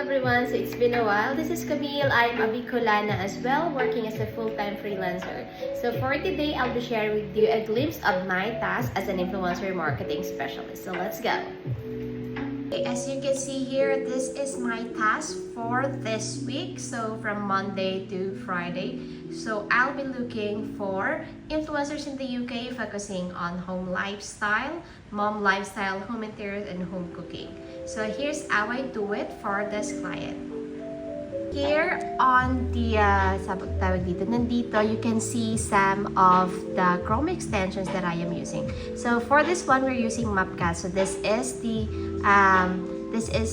everyone, so it's been a while. This is Camille. I'm a Bicolana as well, working as a full-time freelancer. So for today, I'll be sharing with you a glimpse of my task as an influencer marketing specialist. So let's go. As you can see here, this is my task for this week. So from Monday to Friday. So I'll be looking for influencers in the UK focusing on home lifestyle, mom lifestyle, home interiors, and home cooking. So here's how I do it for this client. Here on the nandito, you can see some of the Chrome extensions that I am using. So for this one, we're using Mapcat. So this is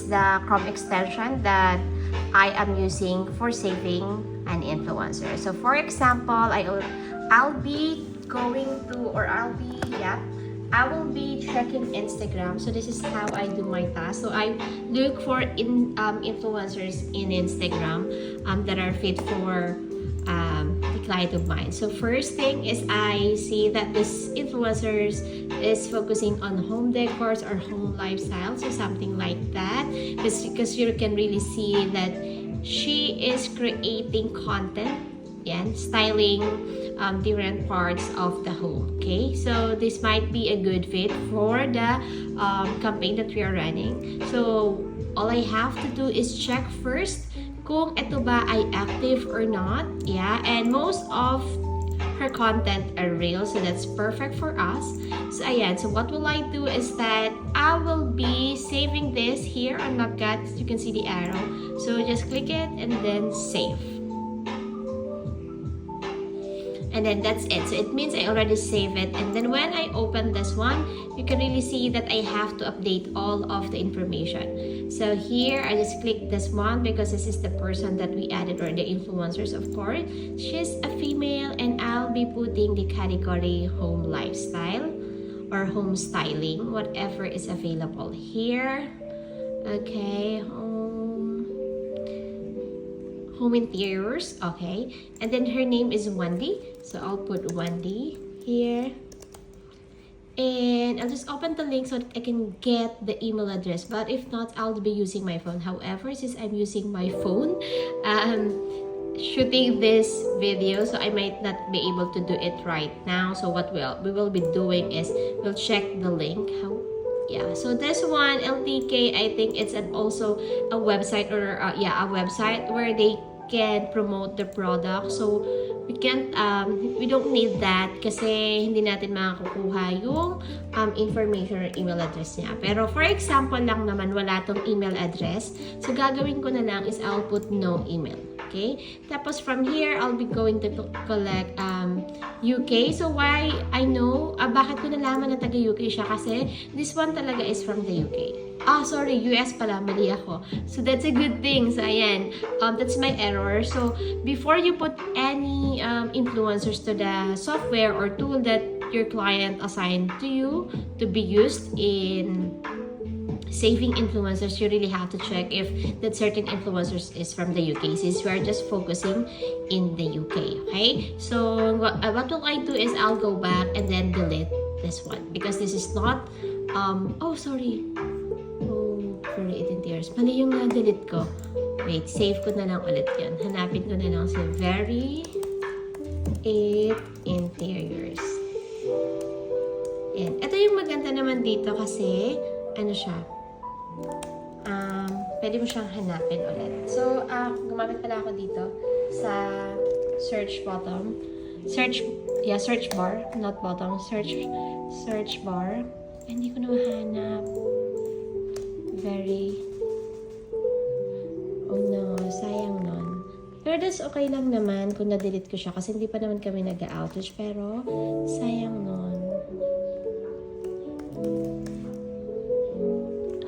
the Chrome extension that I am using for saving an influencer. So for example, I will be checking Instagram. So this is how I do my task. So I look for influencers in Instagram that are fit for the client of mine. So first thing is I see that this influencers is focusing on home decors or home lifestyle, so something like that, because you can really see that she is creating content and styling different parts of the home. Okay, so this might be a good fit for the campaign that we are running. So all I have to do is check first kung ito ba ay active or not. Yeah, and most of her content are real, so that's perfect for us. So ayan, so what will I do is that I will be saving this here on Mapcat. You can see the arrow, so just click it and then save. And then that's it. So it means I already saved it. And then when I open this one, you can really see that I have to update all of the information. So here, I just click this one because this is the person that we added, or the influencers, of course. She's a female, and I'll be putting the category home lifestyle or home styling, whatever is available here. Okay, home interiors, okay, and then her name is Wendy, so I'll put Wendy here, and I'll just open the link so that I can get the email address. But if not, I'll be using my phone. However, since I'm using my phone shooting this video, so I might not be able to do it right now. So what we will be doing is we'll check the link. Yeah, so this one, LTK, I think it's also a website, or a website where they can promote the product. So we can't, we don't need that kasi hindi natin makakuha yung information or email address niya. Pero for example lang naman, wala tong email address. So gagawin ko na lang is I'll put no email. Okay? Tapos from here, I'll be going to collect UK. So why I know, bakit ko nalaman na taga UK siya? Kasi this one talaga is from the UK. Sorry, US pala, mali ako. So that's a good thing. So ayan, that's my error. So before you put any influencers to the software or tool that your client assigned to you to be used in saving influencers, you really have to check if that certain influencers is from the UK, since we are just focusing in the UK. Okay, so what will I do is I'll go back and then delete this one because this is not very interiors. Mali yung na-delete ko. Wait, save ko na lang ulit yun. Hanapin ko na lang sa very interiors. And ito yung maganda naman dito kasi ano siya, pwede mo siyang hanapin ulit. So, gumamit pala ako dito sa search bottom. Search bar, not bottom. Search bar. Hindi ko na mahanap. Oh no, sayang nun. Pero that's okay lang naman kung na-delete ko siya kasi hindi pa naman kami nag-outage, pero sayang nun.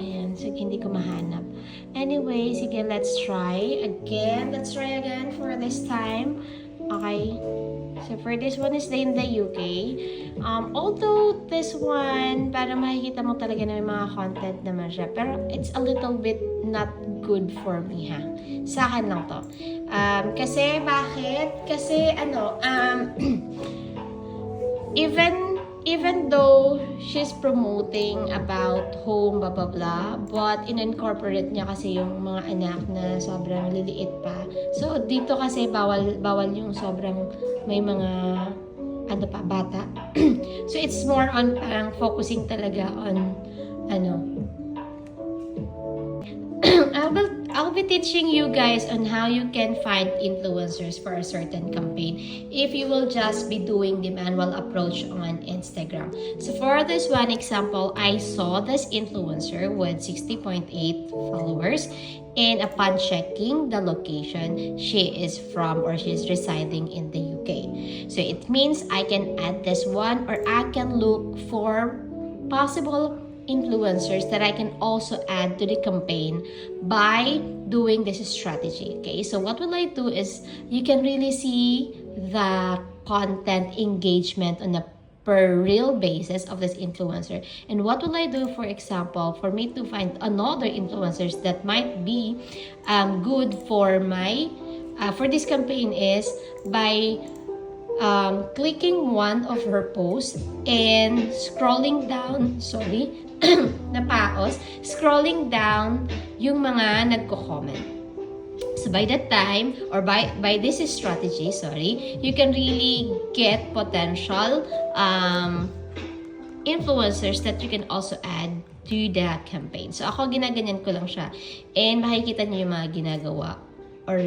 Ayan, sige, hindi ko mahanap. Anyway, sige, let's try again. Let's try again for this time. Okay. So for this one is in the UK. Although this one, para makikita mo talaga na may mga content naman siya. Pero it's a little bit not good for me, ha? Sa akin lang to. Kasi, bakit? Kasi, even even though she's promoting about home, blah, blah, blah, but in-incorporate niya kasi yung mga anak na sobrang liliit pa. So, dito kasi bawal yung sobrang may mga ano pa, bata. So, it's more on parang focusing talaga on I'll be teaching you guys on how you can find influencers for a certain campaign if you will just be doing the manual approach on Instagram. So for this one example, I saw this influencer with 60.8 followers, and upon checking the location, she is from or she's residing in the UK. So it means I can add this one, or I can look for possible influencers that I can also add to the campaign by doing this strategy. Okay, so what will I do is you can really see the content engagement on a per real basis of this influencer. And what will I do, for example, for me to find another influencers that might be good for my for this campaign is by clicking one of her posts and scrolling down, scrolling down yung mga nagko-comment. So by that time, or by this strategy, you can really get potential influencers that you can also add to the campaign. So ako, ginaganyan ko lang siya. And makikita niyo yung mga ginagawa or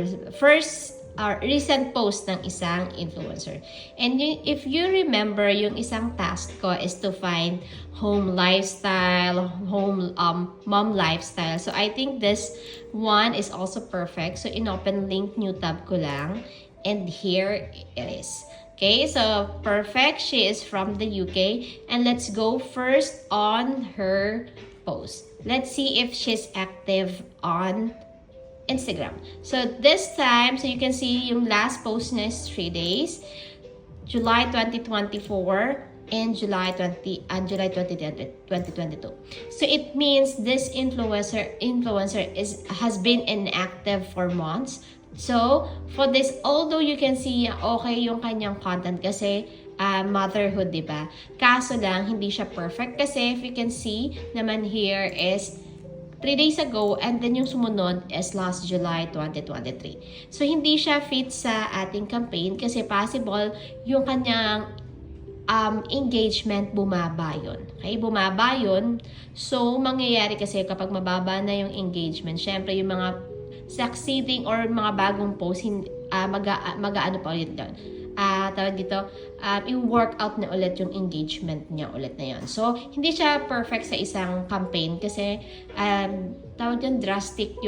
recent post ng isang influencer. And if you remember, yung isang task ko is to find home lifestyle, mom lifestyle. So I think this one is also perfect. So in-open link, new tab ko lang. And here it is. Okay, so perfect. She is from the UK. And let's go first on her post. Let's see if she's active on Instagram. So this time, so you can see yung last post na is 3 days, July 2024 and July 2022. So it means this influencer has been inactive for months. So for this, although you can see okay yung kanyang content kasi motherhood, diba? Kaso lang hindi siya perfect kasi if you can see naman here is 3 days ago, and then yung sumunod is last July 2023. So, hindi siya fit sa ating campaign kasi possible yung kanyang engagement bumaba yun. Okay? Bumaba yun. So, mangyayari kasi kapag mababa na yung engagement, syempre yung mga succeeding or mga bagong post, mag-ano pa ulit doon. Tawag dito, i-work out na ulit yung engagement niya ulit na yun. So, hindi siya perfect sa isang campaign kasi tawag dyan, drastic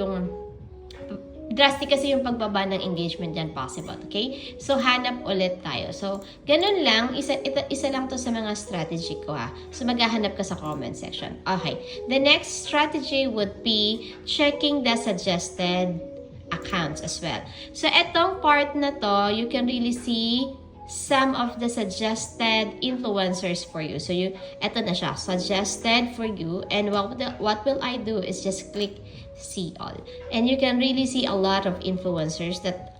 kasi yung pagbaba ng engagement dyan possible. Okay? So, hanap ulit tayo. So, ganun lang. Isa lang to sa mga strategy ko ha. So, maghahanap ka sa comment section. Okay. The next strategy would be checking the suggested accounts as well. So, etong part na to, you can really see some of the suggested influencers for you. So, eto na siya, suggested for you. And what will I do is just click see all. And you can really see a lot of influencers that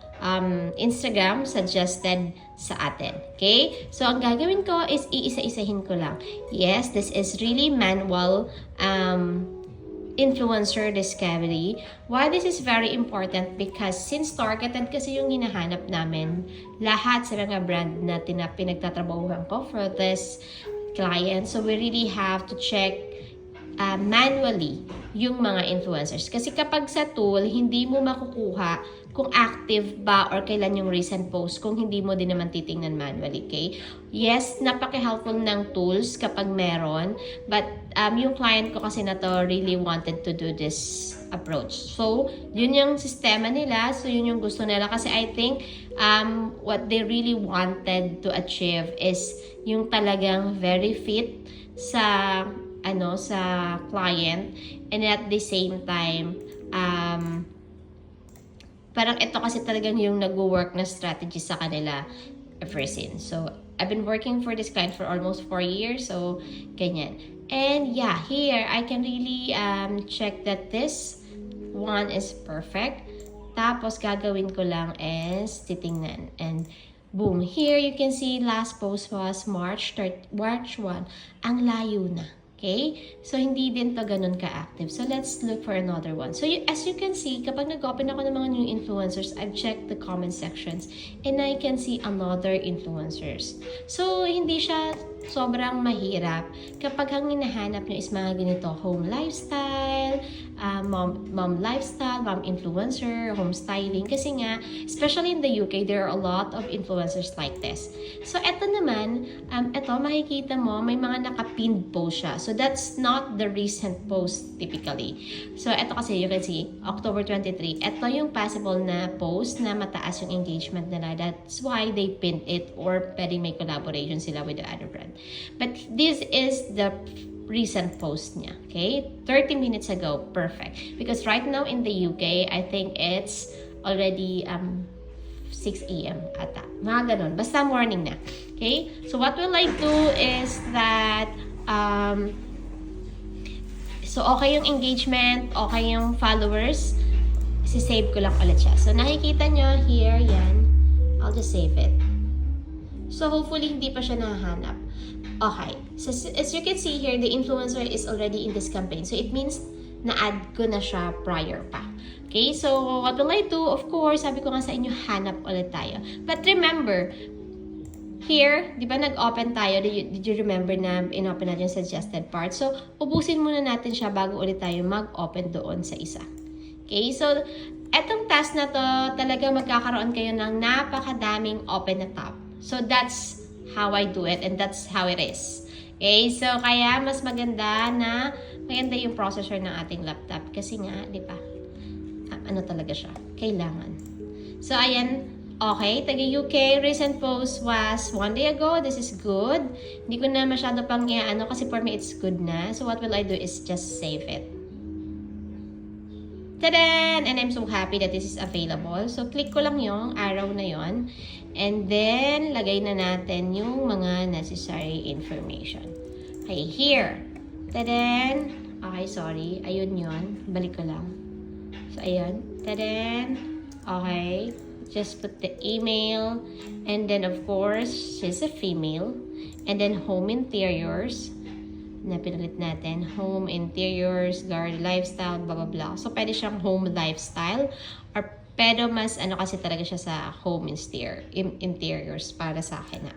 Instagram suggested sa atin. Okay? So, ang gagawin ko is iisa-isahin ko lang. Yes, this is really manual influencer discovery. Why this is very important? Because since targeted kasi yung hinahanap namin, lahat sa mga brand na pinagtatrabahuhan ko for this client. So we really have to check manually yung mga influencers. Kasi kapag sa tool, hindi mo makukuha kung active ba or kailan yung recent post kung hindi mo din naman titingnan manually, okay? Yes, napaka-helpful ng tools kapag meron, but yung client ko kasi na to really wanted to do this approach. So, yun yung sistema nila, so yun yung gusto nila kasi I think what they really wanted to achieve is yung talagang very fit sa sa client, and at the same time parang ito kasi talagang yung nag-work na strategy sa kanila ever since. So, I've been working for this client for almost 4 years. So, ganyan. And yeah, here, I can really check that this one is perfect. Tapos, gagawin ko lang is titingnan. And Boom. Here, you can see last post was March 1. Ang layo na. Okay? So, hindi din to ganun ka-active. So, let's look for another one. So, as you can see, kapag nag-open ako ng mga new influencers, I've checked the comment sections and I can see another influencers. So, hindi siya sobrang mahirap. Kapag ang hinahanap nyo is mga ganito, home lifestyle, mom lifestyle, mom influencer, home styling. Kasi nga, especially in the UK, there are a lot of influencers like this. So, eto naman, eto makikita mo, may mga naka-pinned post siya. So, that's not the recent post typically. So, eto kasi, you can see, October 23. Eto yung possible na post na mataas yung engagement nila. That's why they pinned it or pwedeng may collaboration sila with the other brand. But this is the recent post niya. Okay? 30 minutes ago. Perfect. Because right now in the UK, I think it's already 6 a.m. ata. Mga ganun. Basta morning na. Okay? So what will I do is that so okay yung engagement, okay yung followers, sisave ko lang ulit siya. So nakikita nyo here, yan. I'll just save it. So hopefully hindi pa siya nahahanap. Okay. So as you can see here, the influencer is already in this campaign. So it means na-add ko na siya prior pa. Okay? So what will I do? Of course, sabi ko nga sa inyo, hanap ulit tayo. But remember, here, di ba nag-open tayo? Did you remember na in-open natin yung suggested part? So ubusin muna natin siya bago ulit tayo mag-open doon sa isa. Okay? So etong task na to, talaga magkakaroon kayo ng napakadaming open na tab. So that's how I do it and that's how it is. Okay, so kaya mas maganda yung processor ng ating laptop kasi nga, di ba? Ano talaga siya? Kailangan. So ayan, okay, taga UK, recent post was 1 day ago. This is good. Hindi ko na masyado pang kasi for me it's good na. So what will I do is just save it. Tadan! And I'm so happy that this is available. So, click ko lang yung arrow na yon. And then, lagay na natin yung mga necessary information. Okay, here. Tadan! Okay, sorry. Ayun yon. Balik ko lang. So, ayun. Tadan! Okay. Just put the email. And then, of course, she's a female. And then, home interiors. Na pinulit natin, home interiors, garden lifestyle, blah blah blah. So pwede siyang home lifestyle or pero mas kasi talaga siya sa home interiors para sa akin na.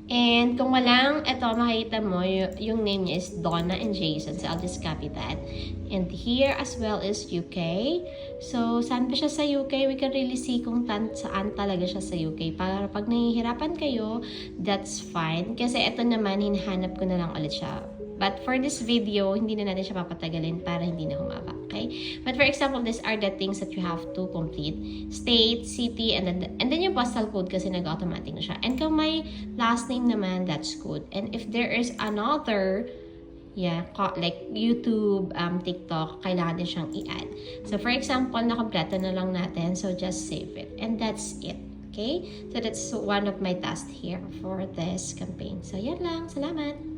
And kung walang, makikita mo, yung name niya is Donna and Jason. So, I'll just copy that. And here as well is UK. So, saan pa siya sa UK? We can really see kung saan talaga siya sa UK. Para pag nahihirapan kayo, that's fine. Kasi ito naman, hinahanap ko na lang ulit siya. But for this video, hindi na natin siya papatagalin para hindi na humaba. Okay? But for example, these are the things that you have to complete. State, city, and then yung postal code kasi nag-automatic na siya. And kung may last name naman, that's good. And if there is another, like YouTube, TikTok, kailangan din siyang i-add. So for example, nakampleto na lang natin. So just save it. And that's it. Okay? So that's one of my tasks here for this campaign. So yan lang. Salamat!